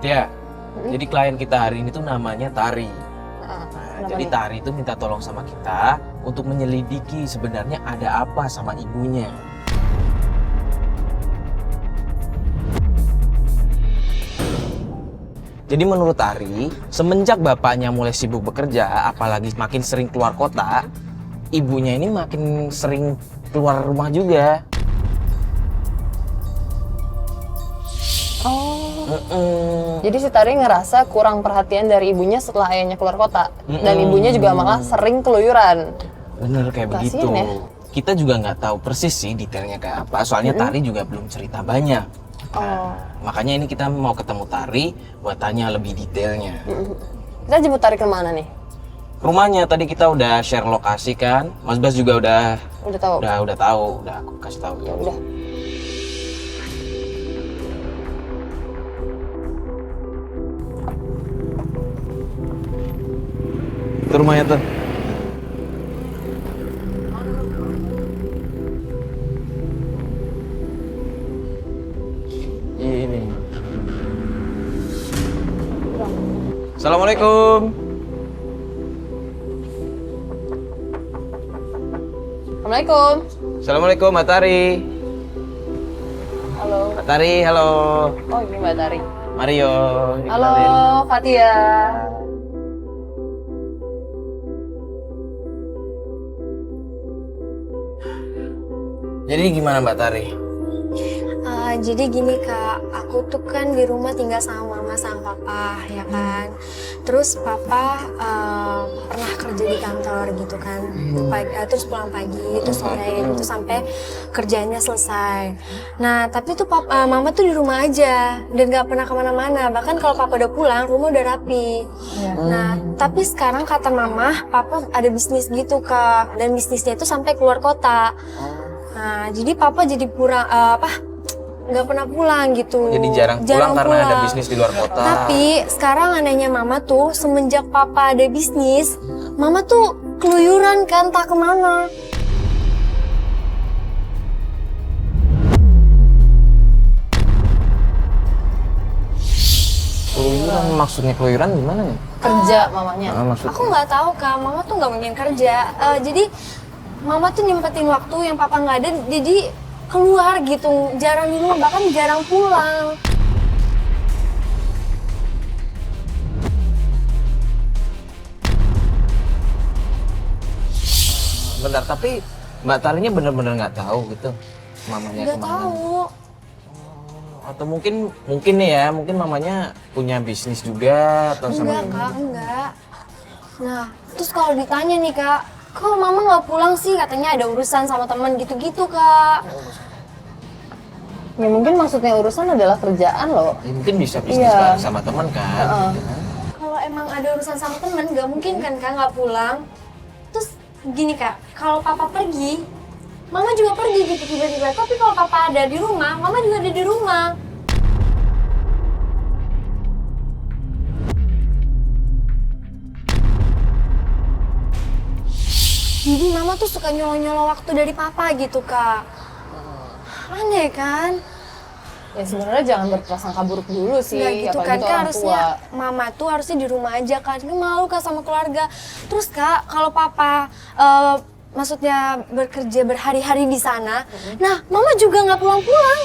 ya. Jadi klien kita hari ini tuh namanya Tari. Jadi Tari itu minta tolong sama kita untuk menyelidiki sebenarnya ada apa sama ibunya. Jadi menurut Tari, semenjak bapaknya mulai sibuk bekerja, apalagi makin sering keluar kota, ibunya ini makin sering keluar rumah juga. Jadi si Tari ngerasa kurang perhatian dari ibunya setelah ayahnya keluar kota. Dan ibunya juga malah sering keluyuran. Bener kayak begitu. Ya? Kita juga nggak tahu persis sih detailnya kayak apa, soalnya Tari juga belum cerita banyak. Makanya ini kita mau ketemu Tari buat tanya lebih detailnya. Kita jemput Tari ke mana nih? Rumahnya tadi kita udah share lokasi kan, Mas Bas juga udah tahu. Udah tahu, udah aku kasih tahu. Ya udah. Itu rumahnya tuh. Ini. Assalamualaikum. Assalamualaikum. Assalamualaikum Mbak Tari. Halo. Mbak Tari, halo. Oh ini Mbak Tari. Mario. Halo dikenalin. Fatia. Jadi gimana Mbak Tari? Jadi gini Kak, aku tuh kan di rumah tinggal sama mama sama papa ya kan. Terus papa pernah kerja di kantor gitu kan, terus pulang pagi, terus sore gitu sampai kerjanya selesai. Nah tapi tuh mama tuh di rumah aja dan gak pernah kemana-mana. Bahkan kalau papa udah pulang, rumah udah rapi. Nah tapi sekarang kata mama, papa ada bisnis gitu Kak, dan bisnisnya itu sampai keluar kota. Nah jadi papa jadi nggak pernah pulang gitu. Jadi jarang pulang karena ada bisnis di luar kota. Tapi sekarang anehnya mama tuh semenjak papa ada bisnis, mama tuh keluyuran kan tak kemana. Keluyuran, maksudnya keluyuran gimana nih? Kerja mamanya. Aku nggak tahu Kak, mama tuh nggak mungkin kerja. Jadi mama tuh nyempetin waktu yang papa nggak ada, jadi keluar gitu, jarang di rumah, bahkan jarang pulang. Bentar, tapi Mbak Tarinya bener-bener nggak tahu gitu mamanya Nggak kemana? tahu. Atau mungkin nih ya, mungkin mamanya punya bisnis juga atau sama Enggak Kak, enggak. Nah, terus kalau ditanya nih Kak, kok mama nggak pulang sih? Katanya ada urusan sama teman gitu-gitu Kak. Ya mungkin maksudnya urusan adalah kerjaan loh. Ya, mungkin bisa bisnis bareng sama teman kan? Kalau emang ada urusan sama temen, nggak mungkin kan Kak nggak pulang. Terus gini Kak, kalau papa pergi, mama juga pergi gitu tiba-tiba. Tapi kalau papa ada di rumah, mama juga ada di rumah. Jadi mama tuh suka nyolong-nyolong waktu dari papa gitu Kak. Aneh kan? Ya sebenarnya jangan berprasangka buruk dulu sih. Nggak gitu apalagi kan, itu Kak orang harusnya tua. mama tuh harusnya di rumah aja kan, ini malu Kak sama keluarga. Terus Kak, kalau papa maksudnya bekerja berhari-hari di sana, nah mama juga nggak pulang-pulang.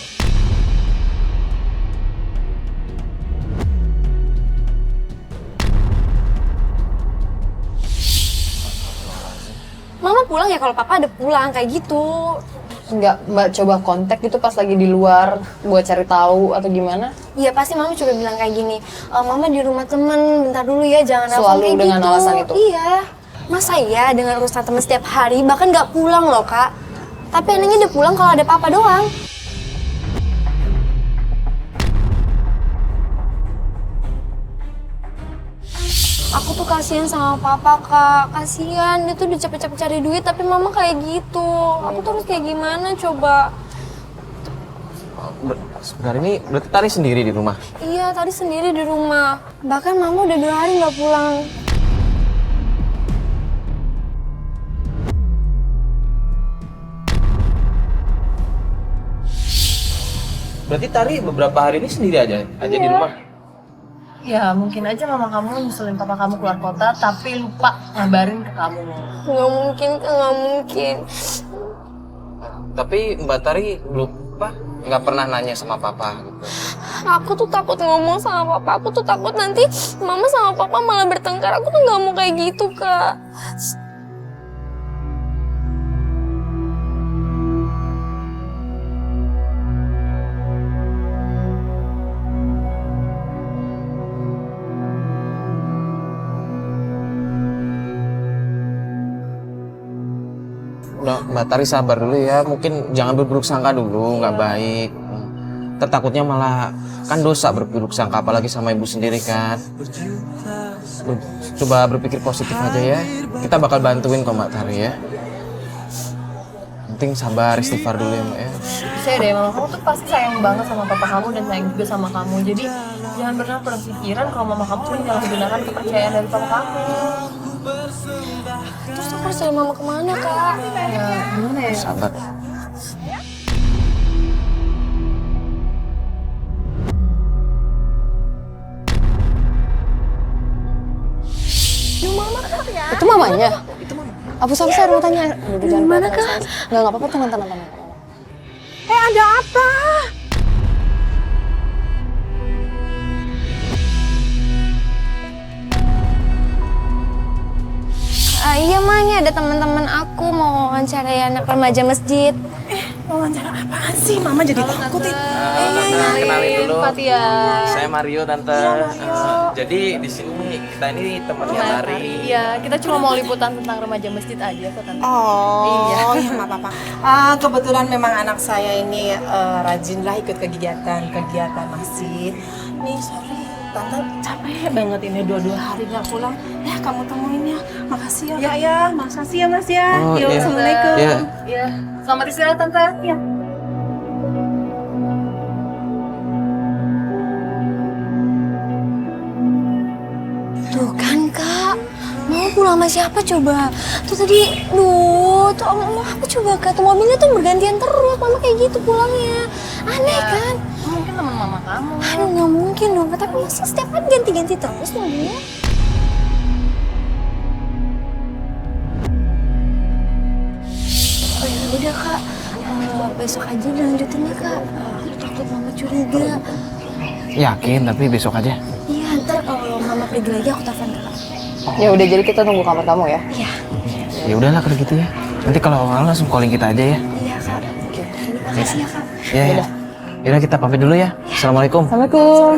Mama pulang ya kalau papa ada pulang kayak gitu. Enggak, Mbak coba kontak gitu pas lagi di luar buat cari tahu atau gimana? Iya pasti mama juga bilang kayak gini, mama di rumah temen, bentar dulu ya jangan nelfon Selalu kayak dengan gitu. alasan itu? Iya, masa iya dengan urusan temen setiap hari, bahkan nggak pulang loh Kak. Tapi anehnya dia pulang kalau ada papa doang. Aku tuh kasihan sama papa Kak, kasihan dia tuh udah capek-capek cari duit tapi mama kayak gitu. Aku tuh harus kayak gimana coba? Sebentar ini berarti Tari sendiri di rumah? Iya, tadi sendiri di rumah. Bahkan mama udah 2 hari nggak pulang. Berarti Tari beberapa hari ini sendiri aja di rumah? Ya mungkin aja mama kamu nyusulin papa kamu keluar kota tapi lupa ngabarin ke kamu. Nggak mungkin, Kak, nggak mungkin. Tapi Mbak Tari lupa nggak pernah nanya sama papa gitu. Aku tuh takut ngomong sama papa. Aku tuh takut nanti mama sama papa malah bertengkar. Aku tuh nggak mau kayak gitu, Kak. Udah, Mbak Tari sabar dulu ya. Mungkin jangan berburuk sangka dulu, nggak baik. Tertakutnya malah kan dosa berburuk sangka, apalagi sama ibu sendiri kan. Coba berpikir positif aja ya. Kita bakal bantuin kok Mbak Tari ya. Penting sabar, istighfar dulu ya Mbak ya. Saya deh, mama kamu tuh pasti sayang banget sama papa kamu dan sayang juga sama kamu. Jadi jangan pernah berpikiran kalau mama kamu menyalahgunakan kepercayaan dari papa kamu. Terus aku harus cari mama kemana, Kak? Ya gimana ya? Sabar. Itu mamanya? Itu mama. Hapus saya mau tanya. Udah jangan Gimana, Kak? Nggak apa-apa, tenang. Ada apa? Iya, Ma, ini ada teman-teman aku mau wawancarai anak remaja masjid. Wawancara apaan sih? Mama jadi takut nih. Kenalin dulu. Fatia. Saya Mario tante. Jadi di sini kita ini temannya Tari. Iya, kita cuma mau liputan tentang remaja masjid aja kok tante. Oh, iya, nggak apa-apa. Kebetulan memang anak saya ini rajin lah ikut kegiatan masjid. Nih, sorry, tante capek banget ini dua hari nggak pulang. Ya, kamu temuin ya. Makasih ya. Ya, makasih ya Mas ya. Oh, Yuk, iya. Assalamualaikum. Iya. Iya, selamat istirahat tante. Iya. Tuh kan, Kak. Mau pulang sama siapa coba? Tuh tadi, tuh sama aku coba, Kak. Tuh mobilnya tuh bergantian terus. Mama kayak gitu pulangnya. Aneh kan? Mungkin teman mama kamu. Aduh, nggak mungkin dong. Tapi masa setiap hari ganti-ganti terus mobilnya? Oh ya udah, Kak. Besok aja lanjutin ya, Kak. Aku takut mama curiga. Yakin tapi besok aja. Iya, ntar kalau mama pergi lagi aku telepon Kakak. Ya udah, jadi kita tunggu kamar kamu ya. Iya. Ya udahlah kalau gitu ya. Nanti kalau awal langsung calling kita aja ya. Iya, Kak. Oke. Terima kasih ya, Kak. Ya. Yaudah kita pamit dulu ya. Assalamualaikum. Assalamualaikum.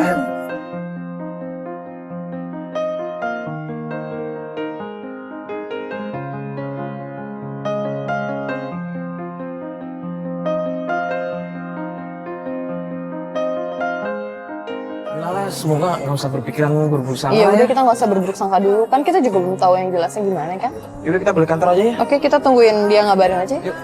Nah, semoga nggak usah berpikiran berburuk sangka. Iya, udah ya. kita nggak usah berburuk sangka dulu. Kan kita juga belum tahu yang jelasnya gimana kan. Yaudah kita balik kantor aja ya. Oke, kita tungguin dia ngabarin aja. Yuk.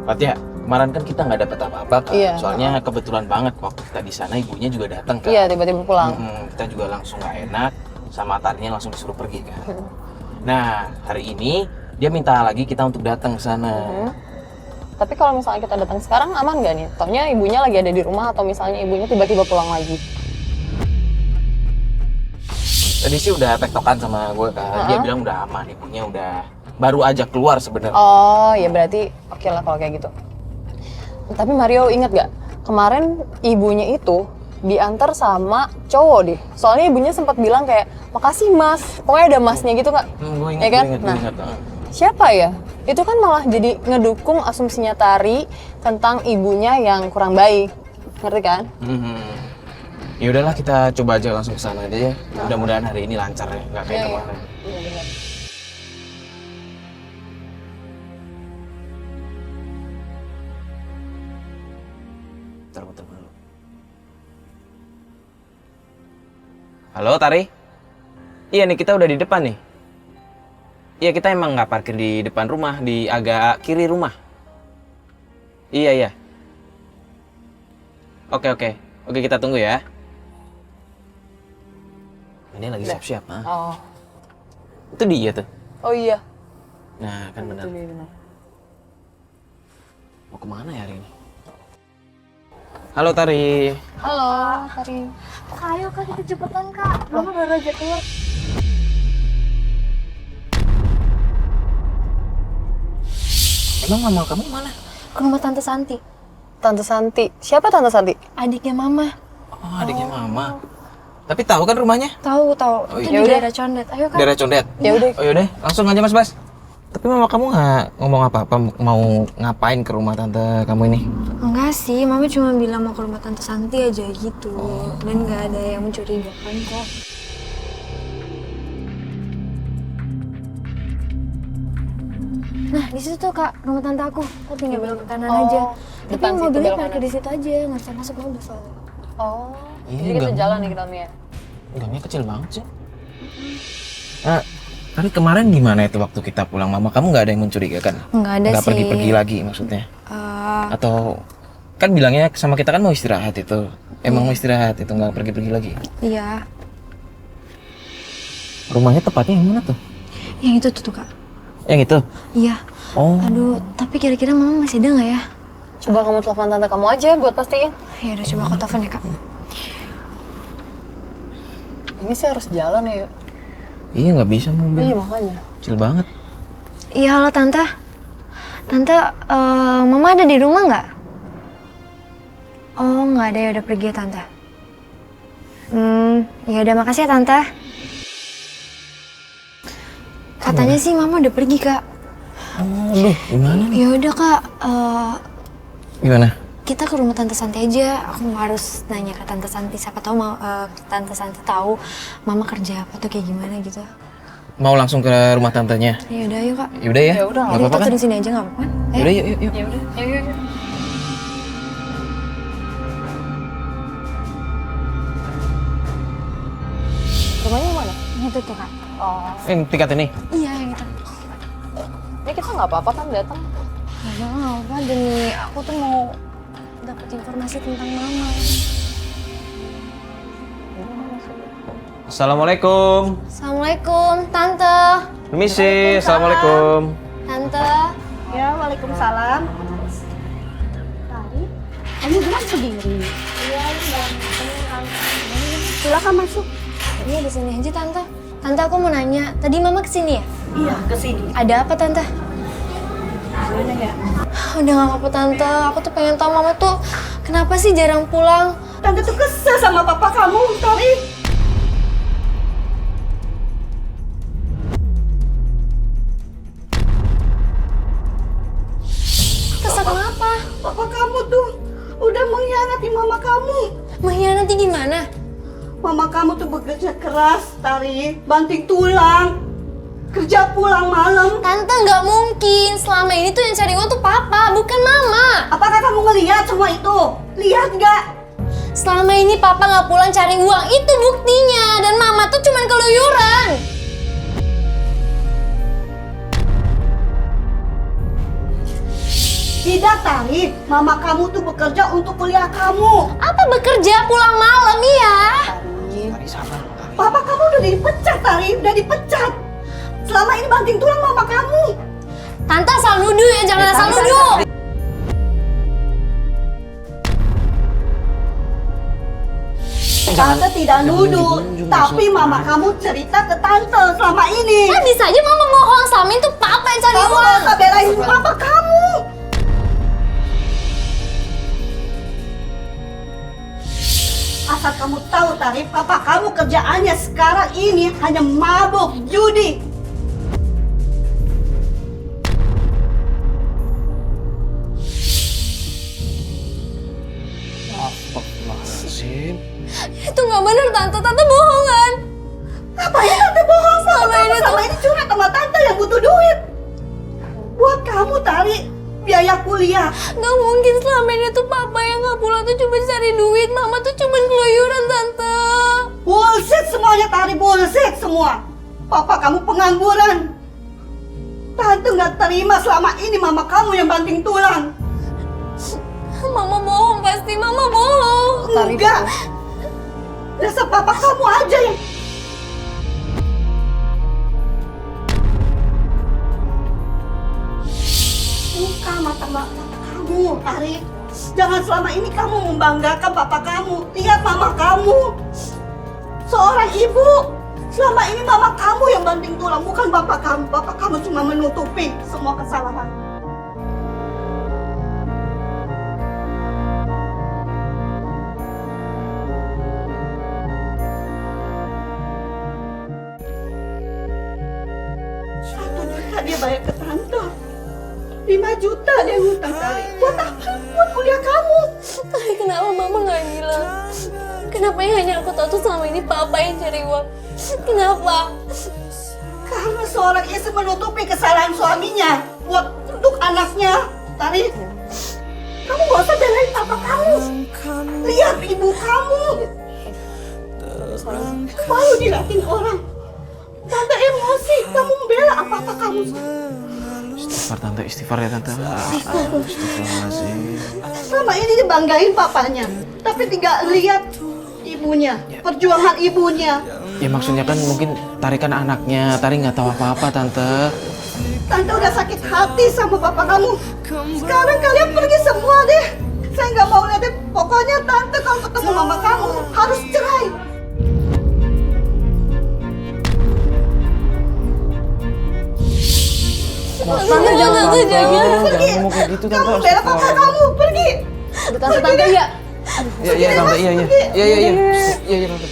Fatia, kemarin kan kita nggak dapet apa-apa kan? Iya. Soalnya kebetulan banget waktu kita di sana ibunya juga datang kan. Iya, tiba-tiba pulang. Kita juga langsung nggak enak, sama Tarinya langsung disuruh pergi kan. Nah, hari ini dia minta lagi kita untuk datang ke sana. Tapi kalau misalnya kita datang sekarang aman nggak nih? Taunya ibunya lagi ada di rumah atau misalnya ibunya tiba-tiba pulang lagi. Tadi sih udah tektokan sama gue kan, dia bilang udah aman, ibunya udah baru aja keluar sebenarnya. Oh, ya berarti oke lah kalau kayak gitu. Tapi Mario ingat gak? Kemarin ibunya itu diantar sama cowok deh. Soalnya ibunya sempat bilang kayak, makasih mas. Pokoknya ada masnya gitu nggak? Gue ingat, Ya kan? gue Nah, ingat. siapa ya? Itu kan malah jadi ngedukung asumsinya Tari tentang ibunya yang kurang baik. Ngerti kan? Ya udahlah kita coba aja langsung ke sana aja ya. Mudah-mudahan hari ini lancar ya, nggak kayak Iya, iya. kemarin. Iya benar. Bentar, bentar dulu. Halo Tari? Iya nih kita udah di depan nih. Iya kita emang nggak parkir di depan rumah, di agak kiri rumah. Iya iya. Oke kita tunggu ya. Ini lagi siap-siap, ah. Oh. Itu dia tuh. Oh iya. Nah kan benar. Itu dia benar. kemana ya hari ini? Halo Tari. Halo, Tari. Kak, ayo kak kita cepetan kak. Mama baru aja keluar. Emang mama kamu mana? Ke rumah Tante Santi. Tante Santi. Siapa Tante Santi? Adiknya Mama. Oh, adiknya mama. Tapi tahu kan rumahnya? Tahu. Oh, Itu iya. di daerah Condet. Ayo kak. Daerah Condet. Ya udah. Oh yaudah, langsung aja Mas Bas. Tapi mama kamu nggak ngomong apa-apa mau ngapain ke rumah tante kamu ini? Enggak sih, Mama cuma bilang mau ke rumah Tante Santi aja gitu. Dan nggak ada yang mencurigakan kok. Nah, di situ tuh kak, rumah tante aku. Aku tinggal belok ke kanan aja. Tapi depan situ, mobilnya belok parkir kanan. di situ aja, nggak bisa masuk mobil soalnya. Oh. Iya, Jadi kita gang. jalan nih ke dalamnya. Gangnya kecil banget sih. Tapi kemarin gimana itu waktu kita pulang? Mama kamu nggak ada yang mencurigakan? Nggak ada Nggak sih. pergi-pergi lagi maksudnya? Eh, Atau kan bilangnya sama kita kan mau istirahat itu. Emang mau istirahat itu nggak pergi-pergi lagi. iya, Rumahnya tepatnya yang mana tuh? yang itu tuh kak. Yang itu? Iya. Oh. Aduh, tapi kira-kira Mama masih ada nggak ya? Coba kamu telepon tante kamu aja buat pastiin. Ya udah coba aku telepon ya kak. Ini sih harus jalan ya. Iya nggak bisa mobil. Iya makanya. Kecil banget. Iya halo tante. Tante, Mama ada di rumah nggak? Oh nggak ada, ya udah pergi ya tante. Ya udah makasih ya tante. Katanya sih Mama udah pergi kak. Aduh, gimana nih? Ya udah kak, Gimana? kita ke rumah Tante Santi aja. Aku harus nanya ke Tante Santi, siapa tahu Tante Santi tahu Mama kerja apa tuh kayak gimana gitu. Mau langsung ke rumah tantenya? Ya udah yuk kak. Yaudah ya. Ya udah, Nggak Jadi apa-apa kita kan? turun sini aja nggak apa-apa? Yaudah yuk yuk yuk. Ya udah. Yuk. Rumahnya mana? Itu tuh kak. Oh. Yang tingkat ini. Iya yang itu. Ini kita nggak apa-apa kan datang. Gak apa-apa demi aku tuh mau dapet informasi tentang Mama. Assalamualaikum. Assalamualaikum Tante. Permisi. Assalamualaikum. Tante. Ya, waalaikumsalam. Tari, kamu bilang sendiri. Iya, Silakan masuk. Iya di sini aja Tante. Tante aku mau nanya, tadi Mama kesini ya? Iya, ke sini. Ada apa Tante? Mana ya? Udah gak apa-apa Tante, aku tuh pengen tahu Mama tuh kenapa sih jarang pulang? Tante tuh kesel sama papa kamu, Tari. Kesel kenapa? Papa kamu tuh udah mengkhianati mama kamu. Mengkhianati gimana? Mama kamu tuh bekerja keras, Tari. Banting tulang. Kerja pulang malam. Tante nggak mungkin, selama ini tuh yang cari uang tuh Papa, bukan Mama. Apakah kamu ngelihat semua itu? Lihat nggak? Selama ini Papa nggak pulang cari uang, itu buktinya. Dan Mama tuh cuman keluyuran. Tidak, Tari. Mama kamu tuh bekerja untuk kuliah kamu. Apa bekerja pulang malam ya? Tari sabar. Papa kamu udah dipecat, Tari. Udah dipecat. Selama ini banting tulang mama kamu. Tante asal nuduh ya, jangan asal nuduh. Tante tidak nuduh, tapi mama kamu cerita ke tante selama ini. Kan bisa aja Mama bohong, selama itu Papa yang cari Kamu uang. gak usah belain papa kamu. Asal kamu tahu, Tarif, papa kamu kerjaannya sekarang ini hanya mabuk judi. Astagfirullahaladzim. Itu nggak bener Tante, Tante bohongan. Ngapain tante bohong sama Selama kamu? ini tuh- Selama ini curhat sama tante yang butuh duit. Buat kamu, Tari, biaya kuliah. Gak mungkin selama ini tuh Papa yang nggak pulang tuh cuma cari duit, Mama tuh cuma keluyuran Tante. Bullshit semuanya, Tari, bullshit semua. Papa kamu pengangguran. Tante nggak terima selama ini mama kamu yang banting tulang. Mama bohong pasti, Mama bohong. Tari, Enggak. Dasar papa kamu aja yang... Buka mata kamu, kamu, Ari. Jangan selama ini kamu membanggakan papa kamu. Lihat mama kamu. Seorang ibu. Selama ini mama kamu yang banting tulang, bukan bapak kamu. Bapak kamu cuma menutupi semua kesalahan. Rp1 juta dia bayar ke tante. 5 juta dia ngutang kali. Buat apa? Buat kuliah kamu. Tapi kenapa mama nggak bilang? Kenapa yang hanya aku tahu tuh selama ini papa yang cari uang? Kenapa? Karena seorang istri menutupi kesalahan suaminya buat untuk anaknya. Tari, kamu gak usah belain papa kamu. Lihat ibu kamu. Malu dilihatin orang. Tante emosi, kamu membela apa-apa kamu. Istighfar tante, istighfar ya tante. Astagfirullahaladzim. Selama ini dibanggain papanya, tapi tidak lihat ibunya, perjuangan ibunya. Ya maksudnya kan mungkin Tari kan anaknya, Tari nggak tahu apa-apa tante. Tante udah sakit hati sama papa kamu. Sekarang kalian pergi semua deh. Saya nggak mau lihat deh. Pokoknya tante kalau ketemu mama kamu harus cerai. Tante jangan Pergi. Jangan ngomong kayak gitu tante. Kamu bela papa kamu, pergi. Tante ya. Iya tante, iya tante.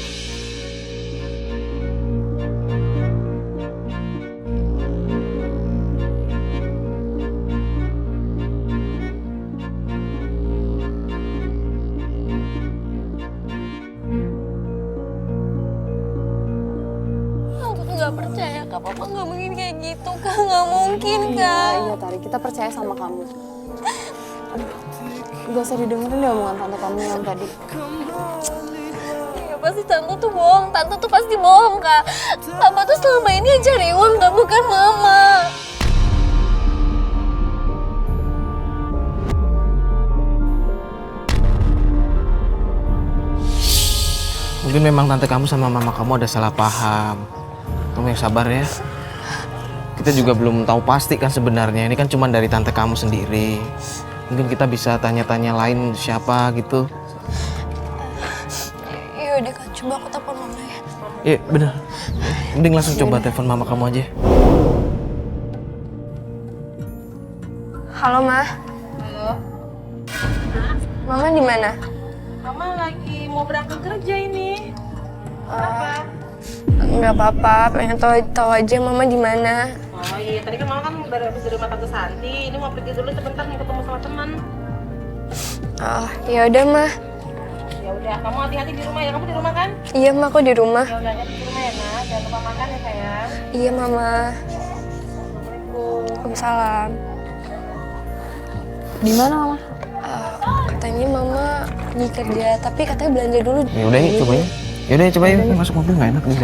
Aku tuh nggak percaya kak, papa nggak mungkin kayak gitu kak, nggak mungkin kak. Iya Tari, kita percaya sama kamu. Aduh, gak usah didengerin deh omongan tante kamu yang tadi. Ya pasti tante tuh bohong, tante tuh pasti bohong kak. Papa tuh selama ini yang cari uang kak, bukan mama. Mungkin memang tante kamu sama mama kamu ada salah paham. Kamu yang sabar ya. Kita juga belum tahu pasti kan sebenarnya. Ini kan cuma dari tante kamu sendiri. Mungkin kita bisa tanya-tanya lain siapa gitu. Ya udah kak, coba aku telepon mama ya. Iya bener. Mending langsung coba telepon mama kamu aja. Halo ma. Halo, Mama di mana? mama lagi mau berangkat kerja ini. Apa? Nggak apa-apa, pengen tahu aja mama di mana. Oh iya, tadi kan mama kan baru habis dari rumah tante Santi. Ini mau pergi dulu sebentar, mau ketemu sama teman. Oh, ya udah mah. Ya udah, kamu hati-hati di rumah ya. Kamu di rumah kan? Iya mah, aku di rumah. Ya udah, hati di rumah ya nak. Jangan lupa makan ya sayang. Iya mama. Assalamualaikum. Waalaikumsalam. Di mana mama? Katanya mama pergi kerja, tapi katanya belanja dulu. Ya udah yuk cobain. Ya udah cobain. Masuk mobil nggak enak nih.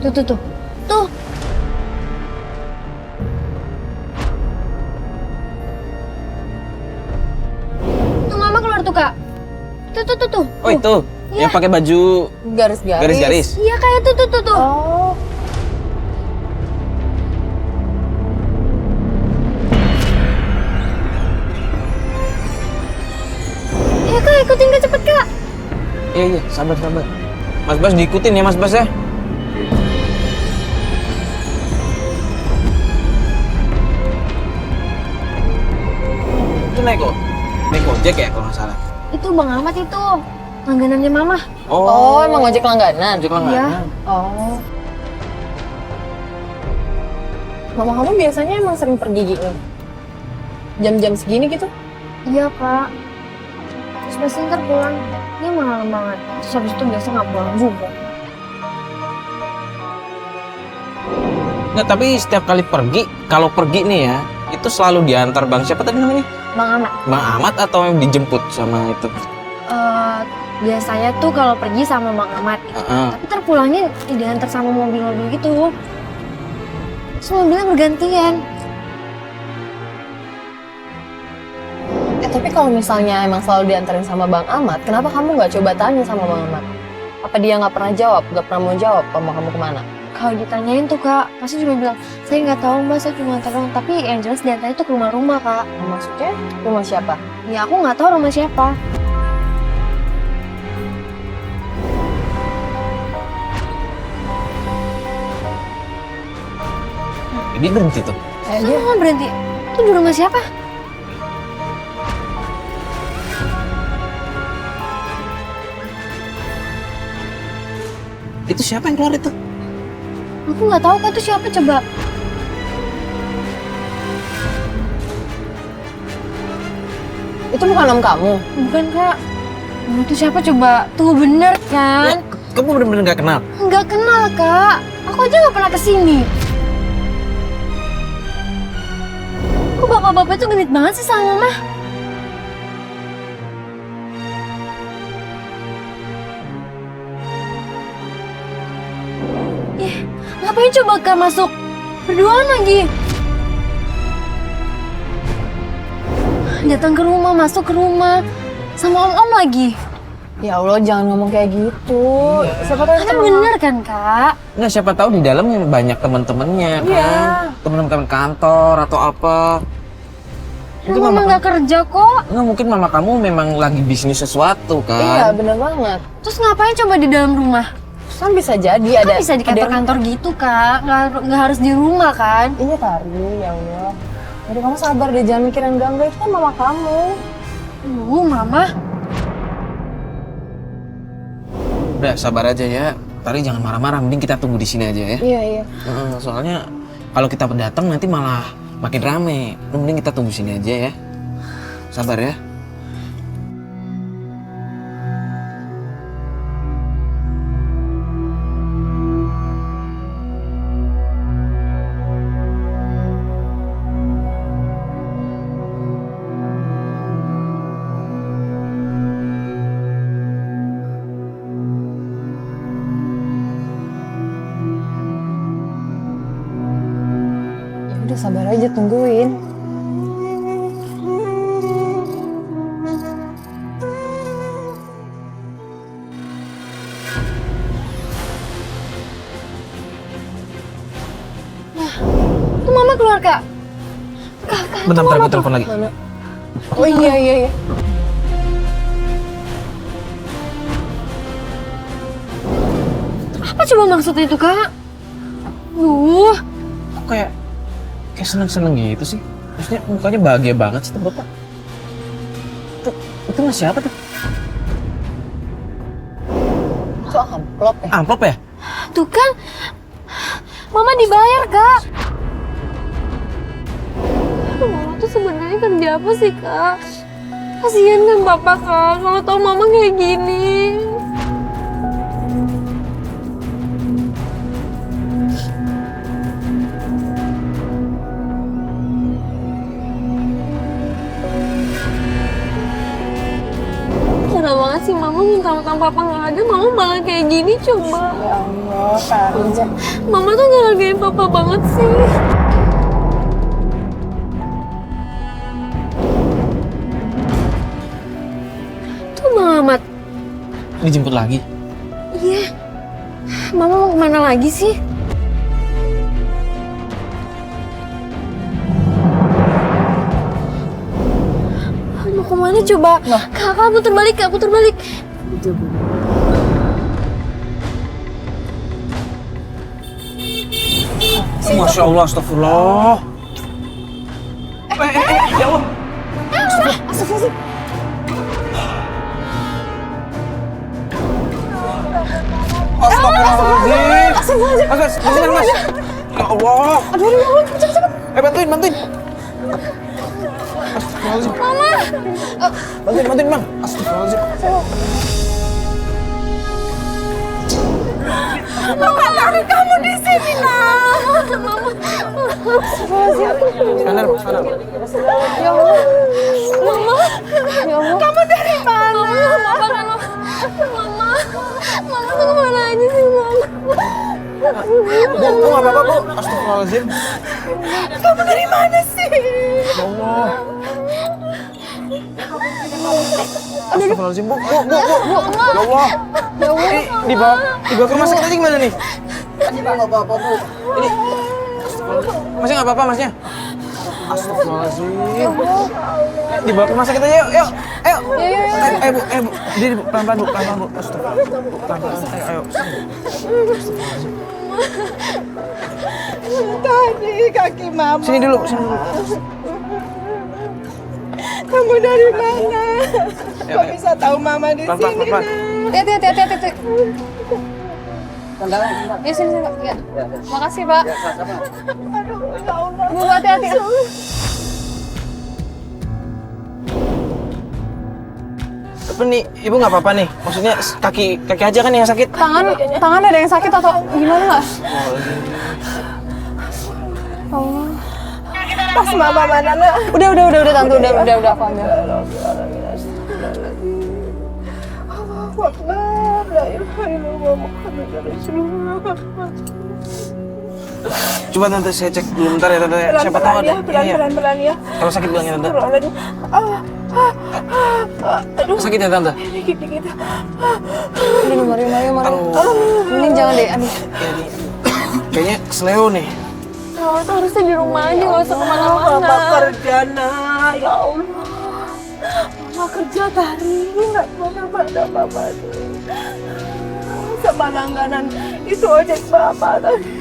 Tuh. Tuh. Tuh mama keluar tuh kak. Tuh. Oh itu, yang pakai baju Garis-garis. garis-garis. Iya kayak tuh. Oh. Iya kak, ikutin kak cepet kak. Iya, sabar. Mas Bas diikutin ya Mas Bas ya. Itu naik ojek ya kalau nggak salah. Itu Bang Ahmad itu, langganannya mama. Oh, emang ojek langganan? ojek langganan. Oh. Mama kamu biasanya emang sering pergi gitu? Jam-jam segini gitu? Iya kak. Terus pasti ntar pulang, dia malam banget. Terus habis itu biasa nggak pulang juga. Nggak, tapi setiap kali pergi, kalau pergi nih ya, itu selalu diantar Bang siapa tadi namanya? Bang Ahmad. Bang Ahmad atau yang dijemput sama itu? Biasanya tuh kalau pergi sama Bang Ahmad. Heeh. Tapi ntar pulangnya diantar sama mobil-mobil gitu. Terus mobilnya bergantian. Tapi kalau misalnya emang selalu diantarin sama Bang Ahmad, kenapa kamu nggak coba tanya sama Bang Ahmad? Apa dia nggak pernah jawab, nggak pernah mau jawab mama kamu kemana? Kalau ditanyain tuh kak, pasti cuma bilang, saya nggak tahu mbak, saya cuma tolong. Tapi yang jelas diantaranya tuh ke rumah-rumah kak. Maksudnya rumah siapa? Ya aku nggak tahu rumah siapa. Dia berhenti tuh. Dia nggak berhenti. Itu di rumah siapa? Itu siapa yang keluar itu? Aku nggak tahu kak itu siapa coba. Itu bukan om kamu. Bukan kak. Itu siapa coba? Tuh bener kan? Kamu bener-bener gak kenal? Nggak kenal kak. Aku aja nggak pernah kesini. Kok bapak-bapak itu genit banget sih sama mama? Ih, ngapain coba kak masuk? Berduaan lagi. Datang ke rumah, masuk ke rumah. Sama om-om lagi. Ya Allah, jangan ngomong kayak gitu. Siapa tahu Kan bener kan kak? Nggak, siapa tahu di dalam banyak teman-temannya kan. Iya. Teman-teman kantor atau apa. Kan mama nggak kerja kok. Nggak, mungkin mama kamu memang lagi bisnis sesuatu kan. Iya, bener banget. Terus ngapain coba di dalam rumah? Kan bisa jadi Kan ada. bisa di ada yang- kantor-kantor gitu kak. Nggak harus di rumah kan? Iya Tari, ya Allah. Jadi kamu sabar deh, jangan mikir yang enggak-enggak. Itu kan mama kamu. Mama. Udah sabar aja ya. Tari jangan marah-marah, mending kita tunggu di sini aja ya. Iya, iya. Soalnya kalau kita datang nanti malah makin rame. Mending kita tunggu sini aja ya. Sabar ya. Ya udah sabar aja, tungguin. Tuh mama keluar kak. Kakak. Bentar, gue telepon lagi. Mana? Oh iya, iya, iya. Apa coba maksudnya itu kak? Kok kayak seneng-seneng gitu sih. Maksudnya mukanya bahagia banget sih tuh bapak. Itu mas siapa tuh? Itu amplop ya? Amplop ya? Tuh kan. Mama dibayar kak. Mama tuh sebenarnya kerja apa sih kak? Kasian kan bapak kak kalau tahu mama kayak gini. Parah banget sih mama, mentang-mentang papa nggak ada, mama malah kayak gini coba. Ya Allah, Tari. Mama tuh nggak hargain papa banget sih. Tuh Bang Ahmad. Dijemput lagi? Iya. Mama mau kemana lagi sih? Mau kemana coba? Kakak puter balik, kak puter balik. Masya Allah, astagfirullah. Ya Allah. Astagfirullahaladzim. Mas, beneran mas. Ya Allah. Aduh, cepet. Bantuin. Astagfirullahaladzim. Mama. Bantuin, bang. Astagfirullahaladzim. Mama dari kamu di sini lah. Kanan. Ya Allah. Kamu dari mana? Mama tuh kemana aja sih mama? Bu, nggak apa-apa, Bu. Astagfirullahaladzim. Kamu dari mana sih? Ya Allah. Astagfirullahaladzim, Bu. Ya Allah. Ya Allah. Ini dibawa ke rumah sakit aja gimana nih? Ini nggak apa-apa, Bu. Ini Masnya nggak apa-apa, Masnya? Astagfirullahaladzim. Dibawa ke rumah sakit aja, yuk. Ayo. Bu. Dia pelan-pelan, Bu. Pelan-pelan, Bu. Astagfirullah. Bu, pelan-pelan. Ayo. Tadi kaki mama. Sini dulu. Kamu dari mana? Kok bisa tahu mama di Pelan-pelan, sini? pelan-pelan. Hati-hati. Ya sini Pak. Ya. Makasih Pak. Bu hati-hati. Tapi nih, Ibu nggak apa-apa nih? Maksudnya kaki aja kan yang sakit? Tangan ada yang sakit atau gimana nggak? Allah. Pas mama mana nak? Udah tante udah aku ambil. Akbar, la ilaha illallah Muhammadur Rasulullah. Coba tante saya cek dulu bentar ya tante. Siapa tahu ada. Iya. Pelan-pelan ya. Kalau sakit bilangnya tante. Aduh, Sakit ya tante? dikit. Aduh, Mario. Mending jangan deh, aduh. Iya nih. Kayaknya kesleo nih. Itu harusnya di rumah aja, nggak usah kemana-mana. Mama kerja nak, ya Allah. Mama kerja tadi, nggak kemana-mana Mama tuh. Sama langganan itu ojek Mama tadi.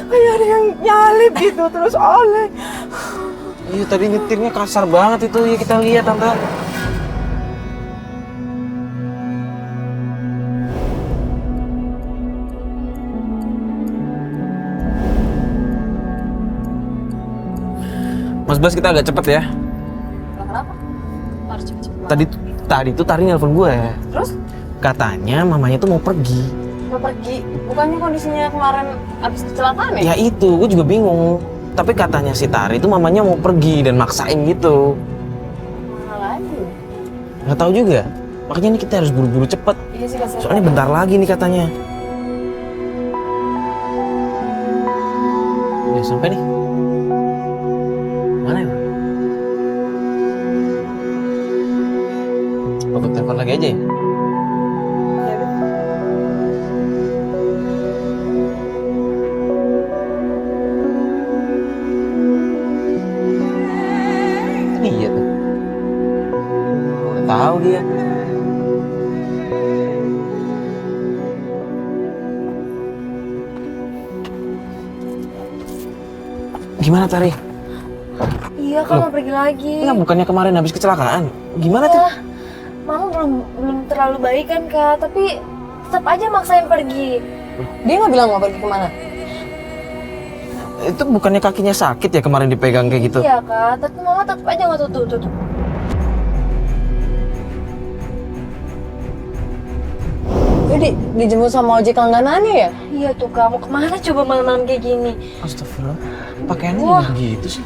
Kayak ada yang nyalip gitu, terus oleh. Iya tadi nyetirnya kasar banget itu, ya kita lihat tante. Mas Bas, kita agak cepet ya. Kenapa? Harus cepet-cepet. Tadi tuh Tari nelpon gue. Terus? Katanya mamanya tuh mau pergi. Mau pergi? Bukannya kondisinya kemarin abis kecelakaan ya? Ya itu, gue juga bingung. Tapi katanya si Tari itu mamanya mau pergi dan maksain gitu. Mana lagi? Nggak tahu juga. Makanya ini kita harus buru-buru cepet. Iya sih kasihan. Soalnya bentar lagi nih katanya. Udah sampai nih. Mana ya? Aku telepon lagi aja ya? Iya tuh. Udah tahu dia. Gimana Tari? Iya, kan mau pergi lagi. Enggak, bukannya kemarin habis kecelakaan. Gimana tuh? Iya, Mama belum terlalu baik kan Kak, tapi tetap aja maksain pergi. Dia nggak bilang mau pergi kemana? Itu bukannya kakinya sakit ya kemarin dipegang kayak gitu? Iya Kak, tapi Mama tetap aja nggak tutup. Jadi dijemput sama ojek langganannya ya? Iya tuh Kak, mau kemana coba malam-malam kayak gini? Astagfirullah, pakaiannya Wah. juga begitu sih.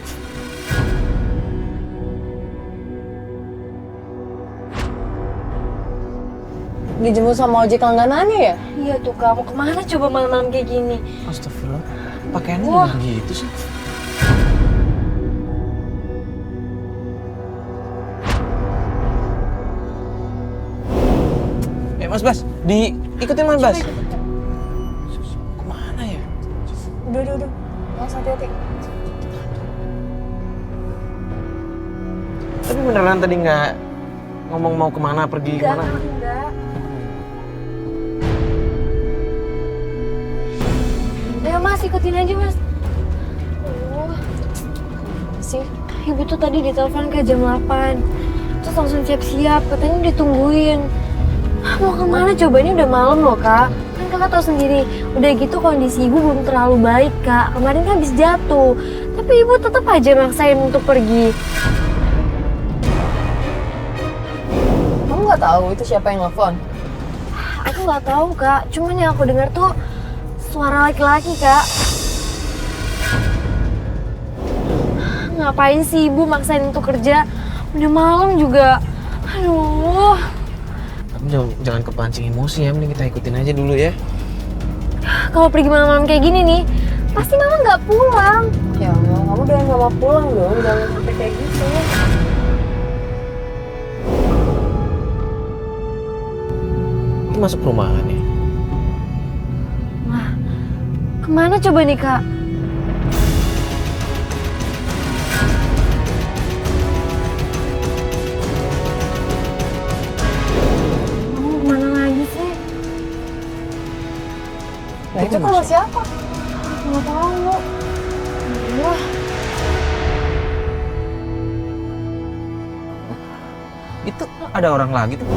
Dijemput sama ojek langganannya ya? Iya tuh Kak, mau kemana coba malam-malam kayak gini? Astagfirullah, pakaiannya Wah. juga begitu sih. Mas Bas, diikutin Mas Bas. Kemana ya? Udah. Mas hati-hati. Tapi beneran tadi nggak ngomong mau kemana, pergi Enggak, kemana? enggak. Ayo Mas, ikutin aja Mas. Oh, Sih, Ibu tuh tadi ditelepon ke jam 8. Terus langsung siap-siap, katanya ditungguin. Mau kemana coba, ini udah malam loh Kak. Kan Kakak tahu sendiri, udah gitu kondisi Ibu belum terlalu baik Kak. Kemarin kan habis jatuh. Tapi Ibu tetap aja maksain untuk pergi. kamu nggak tahu itu siapa yang nelfon? Aku nggak tahu Kak, cuman yang aku dengar tuh suara laki-laki Kak. Ngapain sih Ibu maksain untuk kerja? Udah malam juga. Aduh. Kamu jangan kepancing emosi ya, mending kita ikutin aja dulu ya. Kalau pergi malam-malam kayak gini nih, pasti Mama nggak pulang. Ya Allah, kamu udah nggak mau pulang dong, jangan sampai kayak gitu. Itu masuk perumahan ya? Wah, kemana coba nih Kak? Kamu kemana lagi sih? Nah itu kalau siapa? Nggak tahu. Wah, Itu ada orang lagi tuh.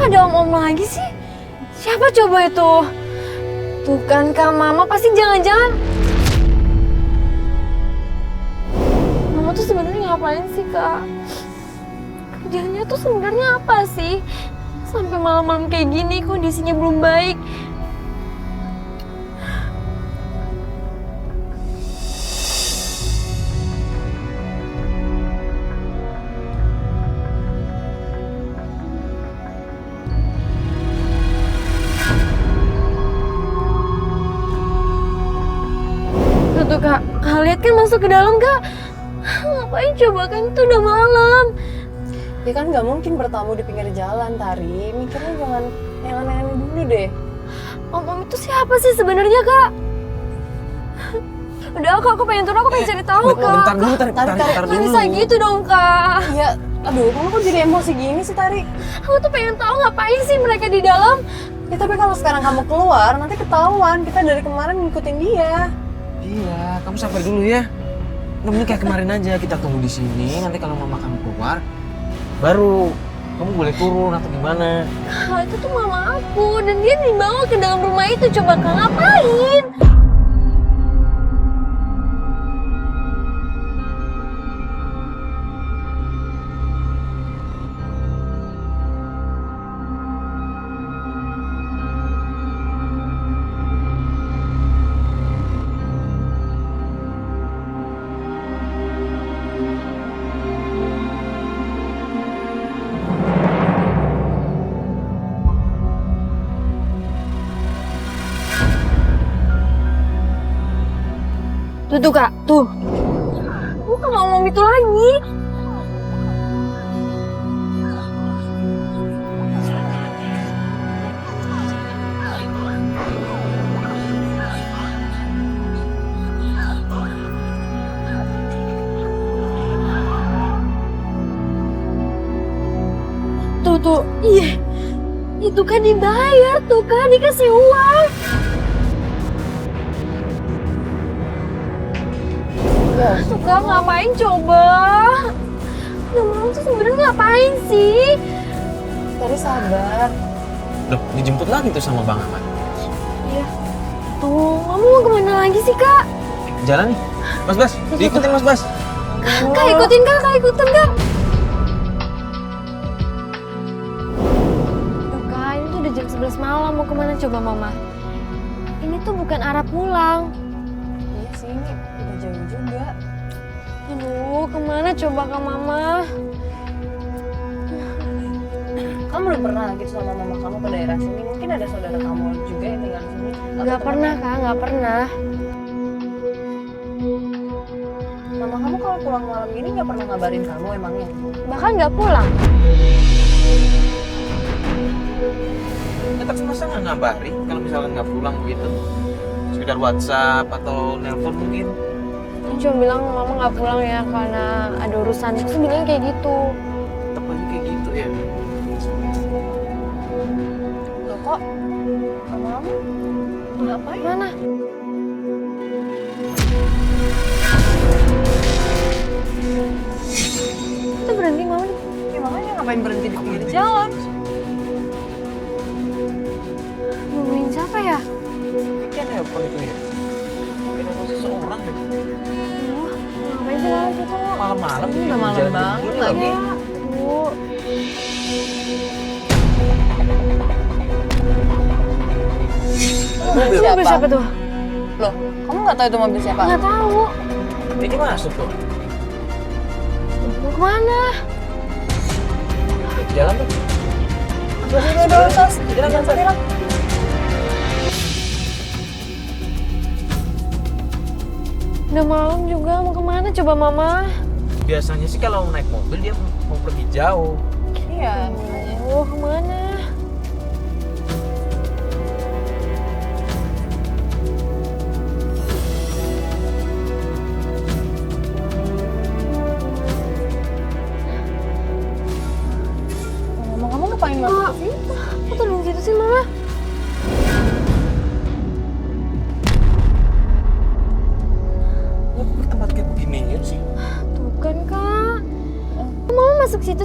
ada om-om lagi sih. Siapa coba itu? Tuh kan Kak, Mama pasti jangan-jangan. Mama tuh sebenarnya ngapain sih Kak? Kerjanya tuh sebenarnya apa sih? Sampai malam-malam kayak gini kondisinya belum baik. Tuh Kak, lihat kan masuk ke dalam Kak. Ngapain coba, kan itu udah malam. Ya kan nggak mungkin bertamu di pinggir jalan, Tari. Mikirnya jangan yang aneh-aneh dulu deh. Om-om itu siapa sih sebenarnya Kak? Udah aku pengen turun, aku pengen cari tahu Kak. Bentar dulu, Tarik, bentar Nggak dulu. bisa gitu dong Kak. Iya, aduh kamu kok jadi emosi gini sih, Tari? Aku tuh pengen tahu ngapain sih mereka di dalam. Ya tapi kalau sekarang kamu keluar, nanti ketahuan. Kita dari kemarin ngikutin dia. Iya, kamu sabar dulu ya. Namanya kayak kemarin aja, kita tunggu di sini. Nanti kalau mama kamu keluar, baru kamu boleh turun atau gimana. Itu tuh mama aku dan dia dibawa ke dalam rumah itu. Coba Kak, ngapain? Tuh Kak, tuh. Bukan ngomong itu lagi. Tuh, iya. Itu kan dibayar tuh Kak, dikasih uang. Tuh Kak, ngapain coba? Udah malam tuh sebenarnya ngapain sih? Tari sabar. Loh, dijemput lagi tuh sama Bang Ahmad. Iya. Tuh, kamu mau kemana lagi sih Kak? Jalan nih. Mas Bas, diikutin Mas Bas. Kak ikutin Kak ikutin Kak. Tuh Kak, ini tuh udah jam 11 malam, mau kemana coba Mama? Ini tuh bukan arah pulang. Iya sih, ini udah jauh juga. Aduh, kemana coba Kak Mama? Kamu belum pernah gitu sama mama kamu ke daerah sini? Mungkin ada saudara kamu juga yang tinggal di sini. Atau Gak teman pernah kamu. Kak, gak pernah. Mama kamu kalau pulang malam gini nggak pernah ngabarin kamu emangnya? Bahkan gak pulang. Ya, tapi masa nggak ngabari kalau misalkan nggak pulang begitu? Sekedar WhatsApp atau nelpon mungkin? Dia cuma bilang Mama gak pulang ya karena ada urusan. Terus bilang kayak gitu. Tetap aja kayak gitu ya. Loh kok? Kamu ngapain? Mana? Itu berhenti Mama. Ya makanya ngapain berhenti di pinggir jalan? Nungguin siapa ya? Kan nelpon itu ya. Mungkin nelpon seseorang deh. Aduh, ngapain sih Mama gitu? Malam-malam. Ini udah malam jalan banget begini lagi. Aduh. Mobil Itu mobil siapa tuh? Loh, kamu nggak tahu itu mobil siapa? Nggak tahu. Ini masuk tuh. Mau kemana? Jalan tuh. Udah, Sas. Jangan sakit. Udah malam juga, mau kemana coba Mama? Biasanya sih kalau naik mobil dia mau pergi jauh. Iya. Oh, kemana?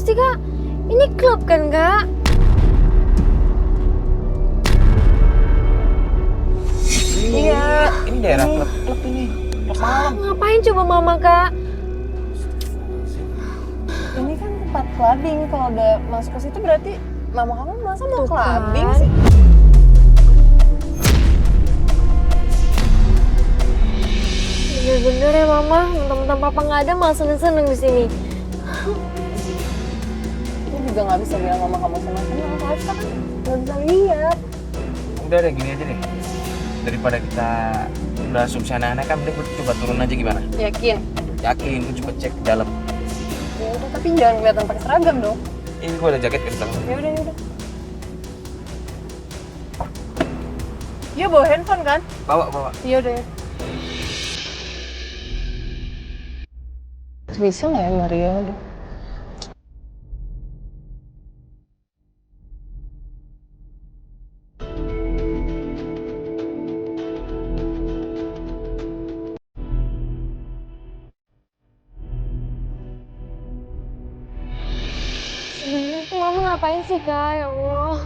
sih kak? Ini klub kan kak? Iya. Ini daerah klub ini. Klub malam. Ngapain coba mama kak? Ini kan tempat clubbing. Kalau udah masuk ke situ berarti mama kamu masa mau Tuh clubbing kan. sih? Bener-bener ya mama, mentang-mentang papa nggak ada malah seneng-seneng di sini. Lu juga nggak bisa bilang mama kamu senang-senang. Soalnya kita kan nggak bisa lihat. Udah deh gini aja deh. Daripada kita berasumsi aneh-aneh kan mending gue coba turun aja gimana? Yakin? Yakin, gue coba cek ke dalam. Ya udah, tapi jangan kelihatan pakai seragam dong. Ini gue ada jaket ke dalam. Ya udah, ya udah. Iya bawa handphone kan? Bawa. Iya udah. Ya. Bisa nggak ya Maria? Aduh. Sebenarnya tuh mama ngapain sih kak? Ya Allah.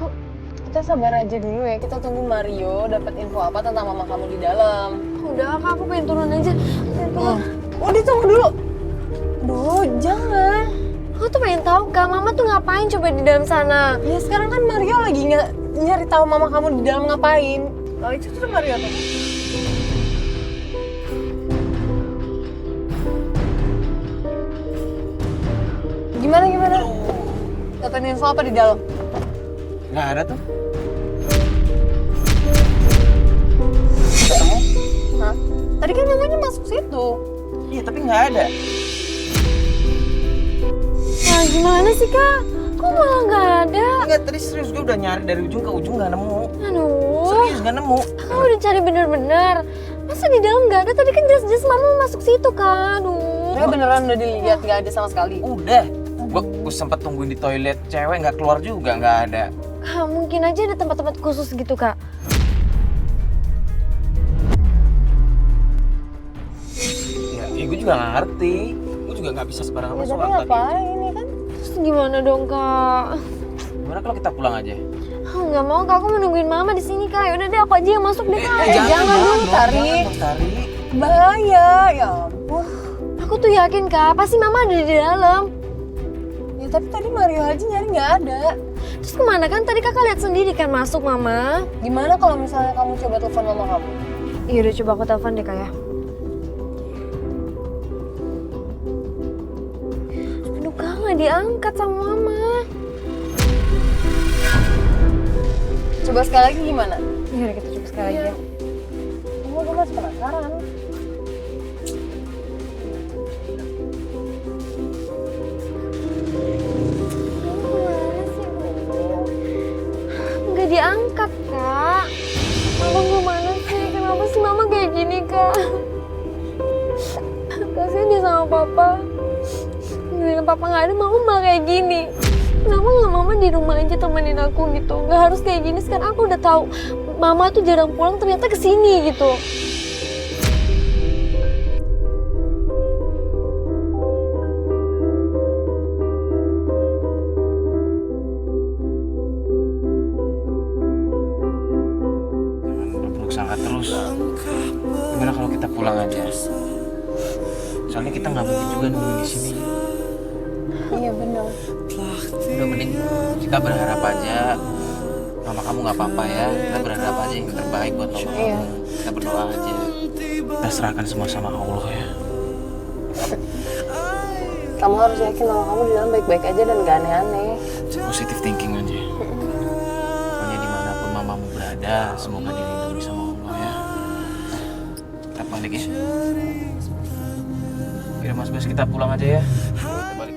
Kita sabar aja dulu ya. Kita tunggu Mario dapat info apa tentang mama kamu di dalam. Udah kak, aku pengen turun aja. Oh, ditunggu dulu. Duh, jangan. Aku tuh pengen tahu kak, mama tuh ngapain coba di dalam sana? Ya sekarang kan Mario lagi nyari tahu mama kamu di dalam ngapain. Oh, itu tuh Mario tuh. Gimana? Dapat info apa di dalam? Nggak ada tuh. Hah? Tadi kan mamanya masuk situ. Iya tapi nggak ada. Nah gimana sih kak? Kok malah nggak ada? Enggak, tadi serius gue udah nyari dari ujung ke ujung nggak nemu. Aduh, Serius nggak nemu. kamu udah cari bener-bener. Masa di dalam nggak ada? Tadi kan jelas-jelas mama masuk situ kan. Aduh. Ya beneran udah dilihat nggak ada sama sekali. Udah. Gue sempet tungguin di toilet cewek nggak keluar juga nggak ada. Kak, mungkin aja ada tempat-tempat khusus gitu kak. Ya gue juga nggak ngerti. Gue juga nggak bisa sembarangan Ya masuk tapi tadi. ngapain ini kan? Terus gimana dong kak? Gimana kalau kita pulang aja? Nggak mau kak, aku menungguin mama di sini kak. Yaudah deh, aku aja yang masuk deh kak. jangan dulu, dong, Tari. jangan dong, Tari. Bahaya, ya ampun. Aku tuh yakin kak, pasti mama ada di dalam. Ya tapi tadi Mario aja nyari nggak ada. Terus kemana kan? Tadi kakak lihat sendiri kan masuk mama. Gimana kalau misalnya kamu coba telepon mama kamu? Iya udah coba aku telepon deh kak ya. Aduh kak, nggak diangkat sama mama. Coba sekali lagi gimana? Iya udah kita coba sekali lagi ya. Gue masih penasaran. Gimana sih Bu? Nggak diangkat kak. Mama gimana sih? Kenapa sih mama kayak gini kak? Kasian dia sama papa. Dengan papa nggak ada, mama malah kayak gini. Kenapa nggak mama di rumah aja temenin aku gitu? Nggak harus kayak gini. Sekarang aku udah tahu mama tuh jarang pulang, ternyata kesini gitu. Jangan berburuk sangka terus. Gimana kalau kita pulang aja? Soalnya kita nggak mungkin juga nungguin di sini. Iya benar. Udah mending kita berharap aja mama kamu nggak apa-apa ya. Kita berharap aja yang terbaik buat mama Iya. kamu. Kita berdoa aja. Kita serahkan semua sama Allah ya. Kamu harus yakin mama kamu di dalam baik-baik aja dan gak aneh-aneh. Positive thinking aja. Pokoknya dimanapun mamamu berada, semoga dilindungi sama Allah ya. Kita balik ya. Yaudah Mas Bas, kita pulang aja ya. Kita balik.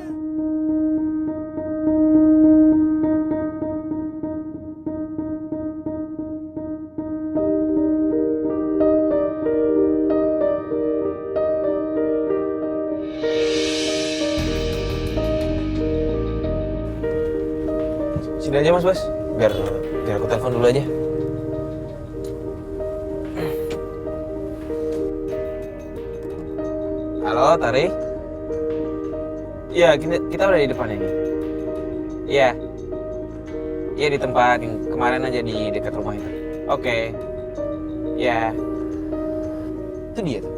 Sini aja Mas Bas, biar aku telepon dulu aja. Halo, Tari. Iya, kita udah di depan ini. Iya. Iya di tempat yang kemarin aja di dekat rumah itu. Oke. Iya. Itu dia tuh.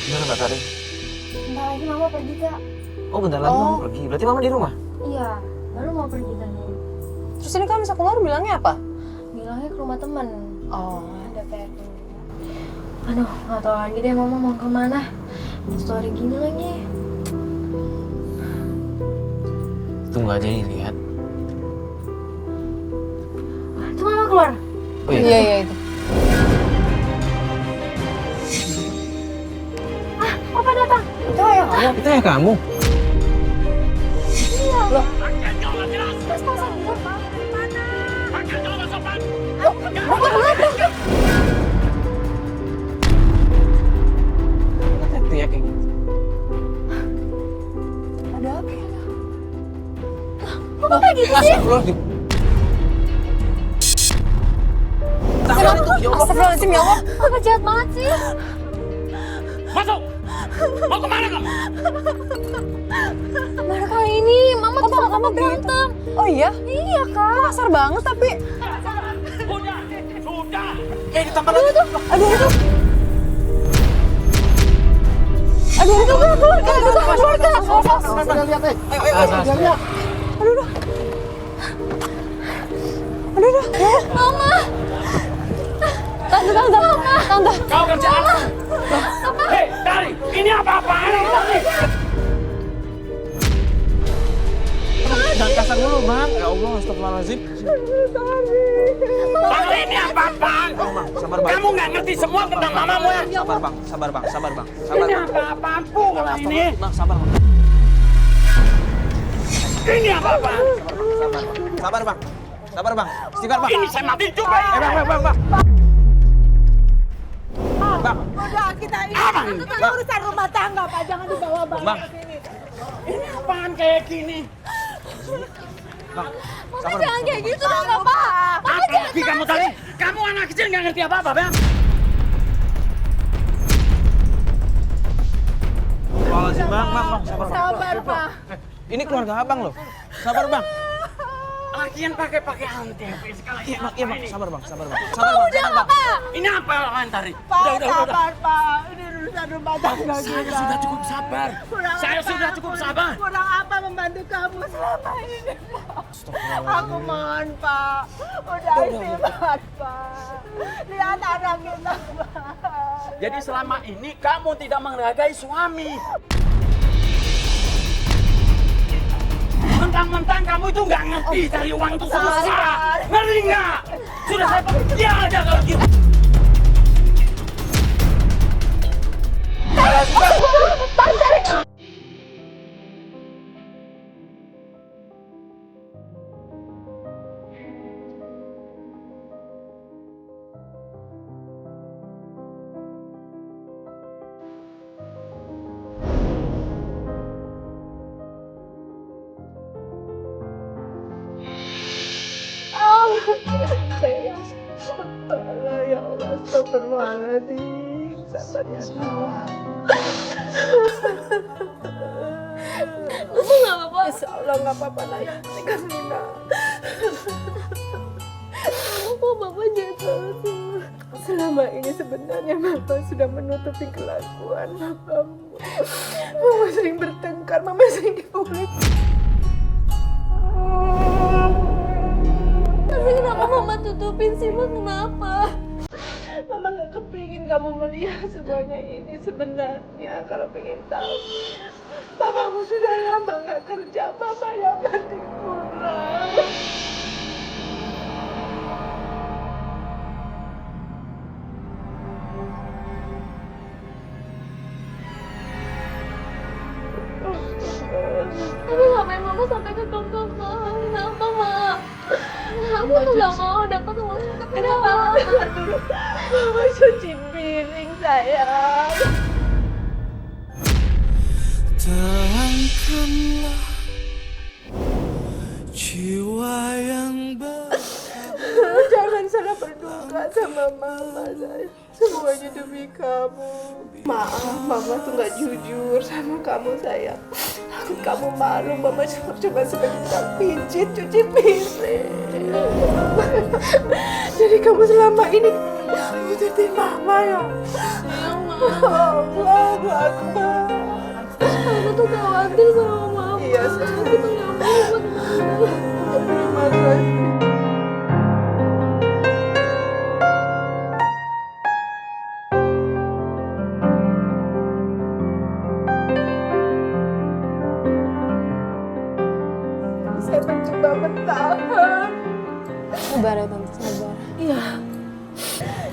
Gimana Kak Karin? Bentar lagi mama pergi kak. Oh bentar lagi mama pergi. Berarti mama di rumah? Iya, baru mau pergi tadi. Terus ini kamu bisa keluar bilangnya apa? Bilangnya ke rumah temen. Oh. Ada PR dulu. Aduh, nggak tahu lagi deh mama mau kemana. Story gini lagi. Tunggu aja nih lihat. Itu mama keluar. Oh Iya iya itu. Papa datang. Itu ya kamu. Itu ya kamu? Iya. Loh. Terus masa gitu? Bapak kenapa? Itu ya kayak gitu. Ada apa ya? Kok kayak gitu sih? Astagfirullahaladzim ya Allah. Papa jahat banget sih. Masuk! Mau kemana kamu? Baru kali ini mama tuh sama kamu berantem. Oh iya? Iya kak. Kasar banget tapi. Sudah! Sudah! Ditambah lagi. Aduh itu. Aduh itu keluarga. Sudah lihat ayo. Aduh. Mama. Tante. Kau kerja apa? Hei, Dari! Ini apa-apaan ini? Jangan kasar dulu bang. Ya Allah astagfirullahaladzim. Bang, ini apa-apaan? Sabar bang. Kamu nggak ngerti semua tentang mamamu ya? Sabar bang. Ini apa-apaan pula ini? Bang sabar bang. Ini apa-apaan? Sabar bang. Istighfar bang. Ini saya mati juga. Bang. Udah kita ini Apa? kan urusan rumah tangga Pak, jangan dibawa Bang. ke sini. Ini apaan kayak gini? Bang. Mama jangan kayak gitu dong papa. Apa lagi kamu tadi? Kamu anak kecil nggak ngerti apa-apa, Bang. Astagfirullahaladzim bang. Sabar Pak. Ini keluarga abang loh. Sabar bang. Lagian pakai antv sekali. Iya bang. Sabar bang. Ini apa apaan tadi? Pak, Udah. sabar Pak. Ini urusan rumah tangga Saya kita. sudah cukup sabar. Saya sudah cukup sabar. Kurang apa membantu kamu selama ini Pak? Aku mohon Pak. Udah istirahat Pak. Lihat anak kita Pak. Jadi selama ini kamu tidak menghargai suami. Mentang-mentang kamu itu nggak ngerti cari uang itu susah. Ngerti nggak? Sudah saya pergi aja kalau gitu. Ya Allah, astagfirullahaladzim. Sabar ya Allah. Mama nggak apa-apa. Insya Allah nggak apa-apa lah ya. Tinggal Nina. Kok papa jahat banget sih? Selama ini sebenarnya Mama sudah menutupi kelakuan Mamamu. Mama sering bertengkar, Mama sering dipukul. Tapi kenapa mama tutupin sih, Ma? Kenapa? Mama nggak kepingin kamu melihat semuanya ini sebenarnya. Kalau pengen tahu, Papamu sudah lama nggak kerja, Mama yang penting pulang. Tapi ngapain mama sampai ke kongkong, Ma? Kenapa, Ma? Aku tuh gak mau dapat uang itu. Kenapa? Mama cuci piring, sayang. Terangkanlah jiwa yang Jangan salah bangga sama mama saya. Semuanya demi kamu. Maaf, mama tuh nggak jujur sama kamu sayang. Takut kamu malu, mama cuma sebentar pijit cuci piring. Jadi kamu selama ini ngikutin mama ya? Allahu Akbar. Aku tuh khawatir sama mama. Iya, Aku tuh gak mau buat mama. terima kasih. Saya mencoba bertahan. Sabar ya tante, sabar. Iya.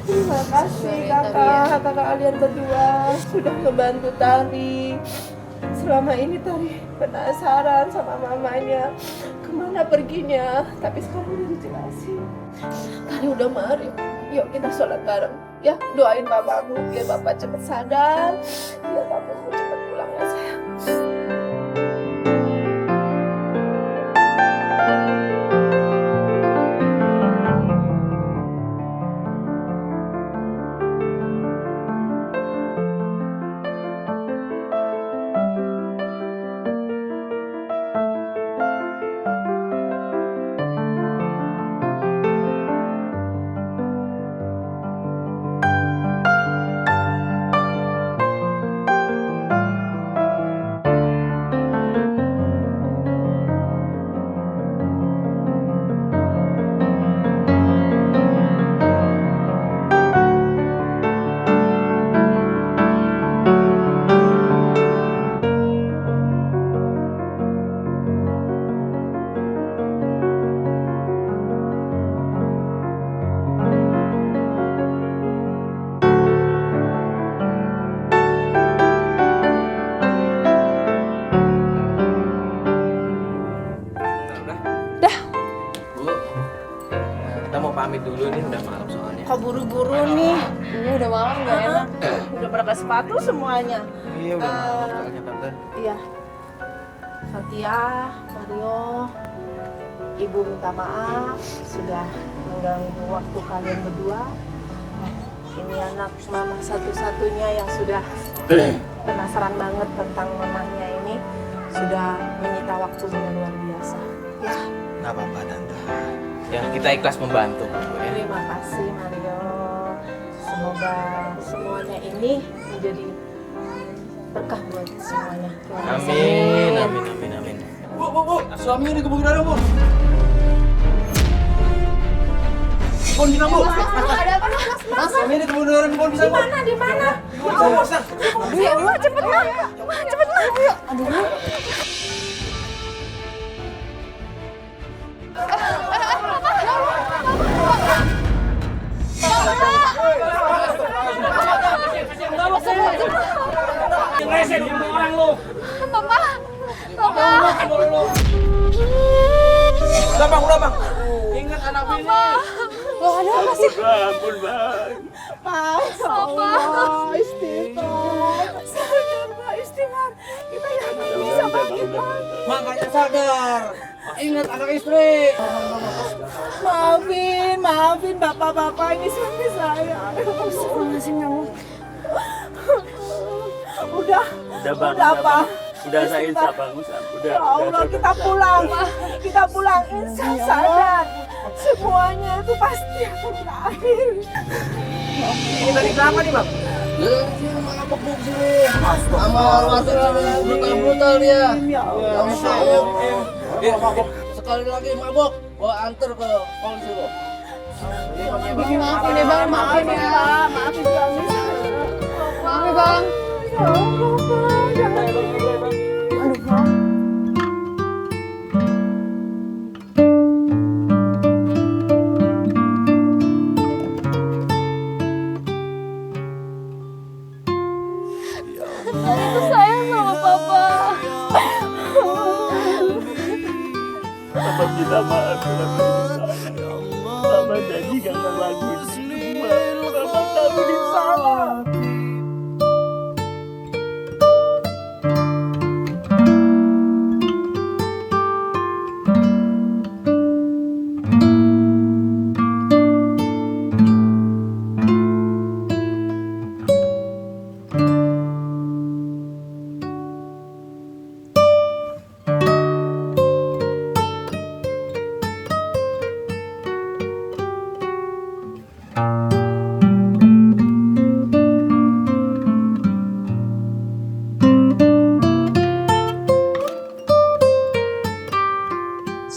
Terima kasih kakak kalian berdua sudah membantu Tari. Selama ini Tari penasaran sama mamanya kemana perginya, tapi sekarang udah dijelasin. Tari udah mari, yuk kita sholat bareng. Ya, doain bapakmu biar bapak cepat sadar, biar bapakmu cepat pulang ya sayang. Bu, kita mau pamit dulu nih, udah malam soalnya. Kok buru-buru nih? Ini udah malam gak enak. Udah pakai sepatu semuanya. Iya, udah malam soalnya tante. Iya. Fatia, Mario, Ibu minta maaf sudah mengganggu waktu kalian berdua. Ini anak mama satu-satunya yang sudah penasaran banget tentang mamanya ini, sudah menyita waktunya luar biasa. Ya, Nggak apa-apa tante. Ya kita ikhlas membantu Bu, ya. terima kasih Mario. Semoga semuanya ini menjadi berkah buat semuanya. Amin, amin, amin, amin. Bu, suaminya di kebukiran Bu. Kon bilang Bu. Ada apa mas? Suaminya di kebukiran kon bisa Bu. Di mana? Cepet mas. Cepet mas. Aduh. Rese dulu orang lu. Papa. Udah bang. Ingat anak ini. Loh ada apa sih? Ampun bang. Allah, istighfar. Sabar, istighfar. Kita yakin bisa bagaimana? Makanya sadar. Ingat anak istri. Maafin bapak-bapak ini suami saya. Astagfirullahaladzim ya Allah. Udah Bang. apa? Udah saya insya bang. Udah. Ya Allah, kita pulang. Insya sadar. Semuanya itu pasti akan berakhir. Ini tadi berapa nih bang? Brutal dia. Ya Allah. Sekali lagi mabok, gua antar ke polisi lo. Maafin ya bang, maafin ya. Maafin kami. Maaf ya bang. Ya Allah, Pak. Jangan begini, Bang. Aduh bang. Aku sayang sama papa. Papa minta maaf kalau Papa janji gak ngelakuin semua. Papa tahu di salah.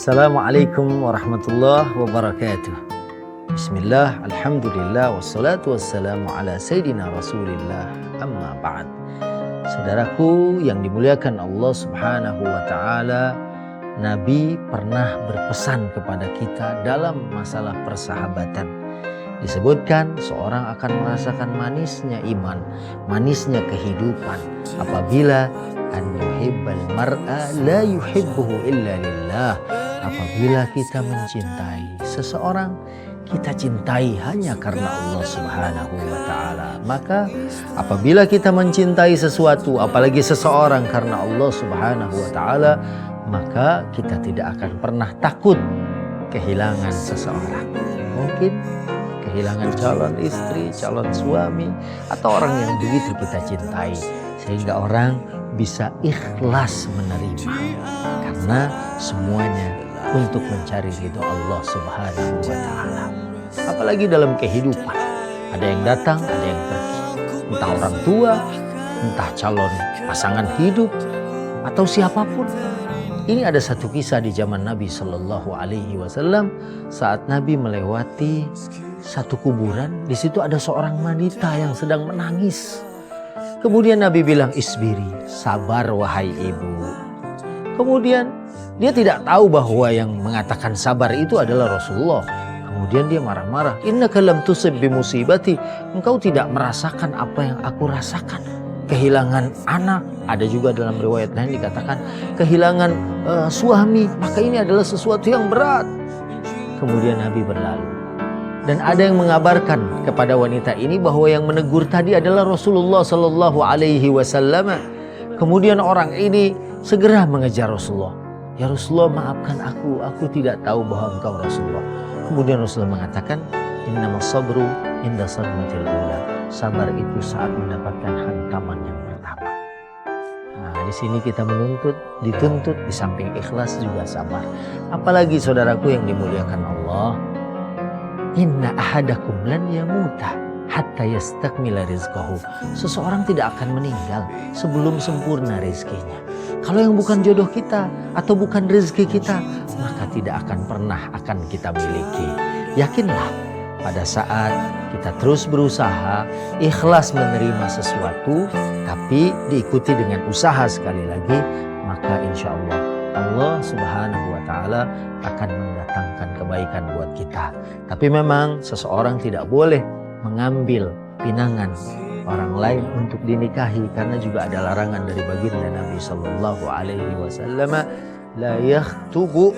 Assalamualaikum warahmatullahi wabarakatuh. Bismillah, alhamdulillah, wassalatu wassalamu ala sayyidina rasulillah, amma ba'd. Saudaraku yang dimuliakan Allah subhanahu wa ta'ala, Nabi pernah berpesan kepada kita dalam masalah persahabatan. Disebutkan seorang akan merasakan manisnya iman, manisnya kehidupan apabila an yuhibbal mar'a la yuhibbuhu illa lillah. Apabila kita mencintai seseorang, kita cintai hanya karena Allah subhanahu wa ta'ala. Maka apabila kita mencintai sesuatu, apalagi seseorang karena Allah subhanahu wa ta'ala, maka kita tidak akan pernah takut kehilangan seseorang. Mungkin kehilangan calon istri, calon suami, atau orang yang begitu kita cintai, sehingga orang bisa ikhlas menerima karena semuanya untuk mencari ridho Allah subhanahu wa ta'ala. Apalagi dalam kehidupan, ada yang datang, ada yang pergi, entah orang tua, entah calon pasangan hidup, atau siapapun. Ini ada satu kisah di zaman Nabi Shallallahu Alaihi Wasallam saat Nabi melewati satu kuburan. Di situ ada seorang wanita yang sedang menangis. Kemudian Nabi bilang, isbiri, sabar wahai ibu. Kemudian dia tidak tahu bahwa yang mengatakan sabar itu adalah Rasulullah. Kemudian dia marah-marah, innaka lam tusib bimusibati, engkau tidak merasakan apa yang aku rasakan. Kehilangan anak, ada juga dalam riwayat lain dikatakan kehilangan suami, maka ini adalah sesuatu yang berat. Kemudian Nabi berlalu. Dan ada yang mengabarkan kepada wanita ini bahwa yang menegur tadi adalah Rasulullah Sallallahu Alaihi Wasallam. Kemudian orang ini segera mengejar Rasulullah. Ya Rasulullah, maafkan aku tidak tahu bahwa engkau Rasulullah. Kemudian Rasulullah mengatakan, innamas sabru inda sadmatil ula. Sabar itu saat mendapatkan hantaman yang pertama. Nah, di sini kita dituntut di samping ikhlas juga sabar. Apalagi saudaraku yang dimuliakan Allah, inna ahadakum lan yamuta hatta yastakmila rizqahu. Seseorang tidak akan meninggal sebelum sempurna rezekinya. Kalau yang bukan jodoh kita atau bukan rezeki kita, maka tidak akan pernah akan kita miliki. Yakinlah, pada saat kita terus berusaha, ikhlas menerima sesuatu, tapi diikuti dengan usaha sekali lagi, maka insya Allah, Allah subhanahu wa ta'ala akan mendatangkan kebaikan buat kita. Tapi memang seseorang tidak boleh mengambil pinangan orang lain untuk dinikahi, karena juga ada larangan dari baginda Nabi Sallallahu Alaihi Wasallam, la yakhtubu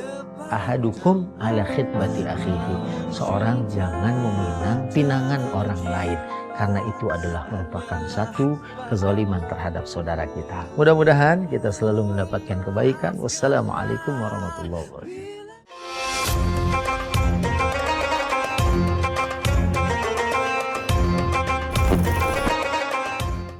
ahadukum ala khitbati akhihi. Seorang jangan meminang pinangan orang lain, karena itu adalah merupakan satu kezaliman terhadap saudara kita. Mudah-mudahan kita selalu mendapatkan kebaikan. Wassalamualaikum warahmatullahi wabarakatuh.